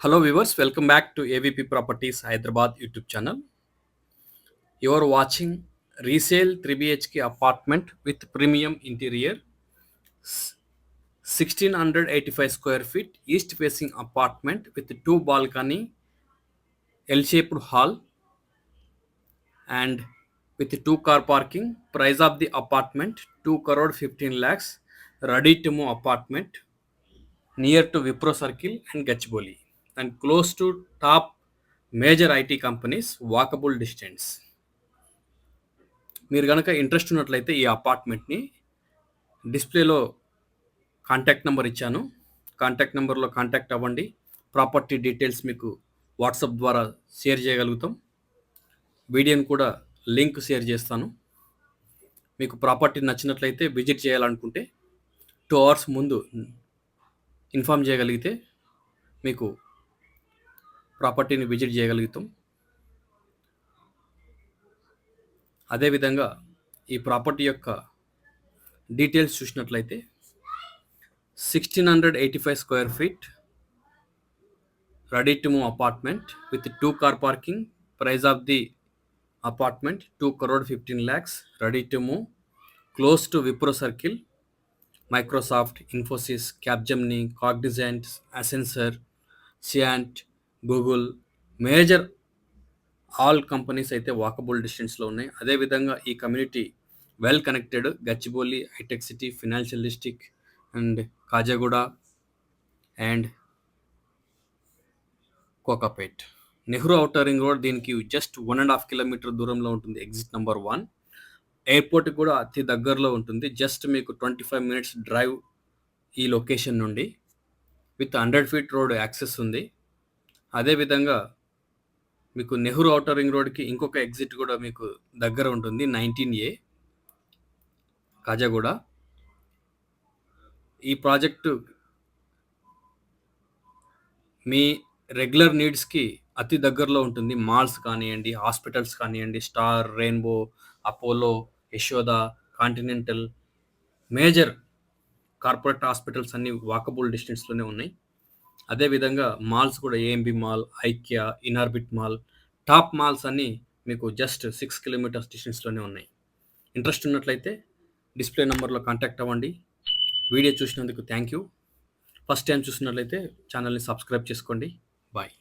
Hello viewers, welcome back to AVP Properties Hyderabad YouTube channel. You are watching resale 3 BHK apartment with premium interior, 1685 square feet, east facing apartment with two balcony, L-shaped hall and with two car parking. Price of the apartment 2 crore 15 lakhs. Ready to move apartment near to Wipro Circle and Gachibowli and close to top major IT companies, walkable distance. మీరు గనక interest ఉన్నట్లయితే ఈ అపార్ట్మెంట్‌ని డిస్‌ప్లేలో contact number ఇచ్చాను. Contact నంబర్‌లో contact అవ్వండి. Property details మీకు WhatsApp ద్వారా షేర్ చేయగలుగుతాం. వీడియోని కూడా లింక్ షేర్ చేస్తాను. మీకు ప్రాపర్టీ నచ్చినట్లయితే విజిట్ చేయాలనుకుంటే 2 అవర్స్ ముందు ఇన్ఫార్మ్ చేయగలిగితే మీకు ప్రాపర్టీని విజిట్ చేయగలుగుతాం. అదేవిధంగా ఈ ప్రాపర్టీ యొక్క డీటెయిల్స్ చూసినట్లయితే 1685 square feet, ready to move apartment with 2 car parking. Price of the apartment 2 crore 15 lakhs. Ready to move, close to Wipro Circle, Microsoft, Infosys, Capgemini, Cognizant, Accenture, Cyient, Google, major all companies అయితే walkable డిస్టెన్స్లో ఉన్నాయి. అదేవిధంగా ఈ community well connected. Gachibowli, Hitec City, financial district and Kajaguda and Kokapet. Nehru outer ring road దీనికి just 1.5 kilometre దూరంలో ఉంటుంది. Exit number 1. Airport కూడా అతి దగ్గరలో ఉంటుంది. జస్ట్ మీకు 25 మినిట్స్ డ్రైవ్ ఈ లొకేషన్ నుండి. విత్ 100 ఫీట్ రోడ్ యాక్సెస్ ఉంది. అదేవిధంగా మీకు నెహ్రూ ఔటర్ రింగ్ రోడ్కి ఇంకొక ఎగ్జిట్ కూడా మీకు దగ్గర ఉంటుంది. 19A కాజాగూడ. ఈ ప్రాజెక్టు మీ రెగ్యులర్ నీడ్స్కి అతి దగ్గరలో ఉంటుంది. మాల్స్ కానివ్వండి, హాస్పిటల్స్ కానివ్వండి, star, rainbow, Apollo, Yashoda, continental, major corporate hospitals అన్నీ వాకబుల్ డిస్టెన్స్లోనే ఉన్నాయి. అదేవిధంగా మాల్స్ కూడా AMB mall, IKEA, Inorbit mall, top malls అన్నీ మీకు జస్ట్ 6 కిలోమీటర్స్ డిస్టెన్స్లోనే ఉన్నాయి. ఇంట్రెస్ట్ ఉన్నట్లయితే డిస్ప్లే నెంబర్లో కాంటాక్ట్ అవ్వండి. వీడియో చూసినందుకు థ్యాంక్ యూ. ఫస్ట్ టైం చూసినట్లయితే ఛానల్ని సబ్స్క్రైబ్ చేసుకోండి. బాయ్.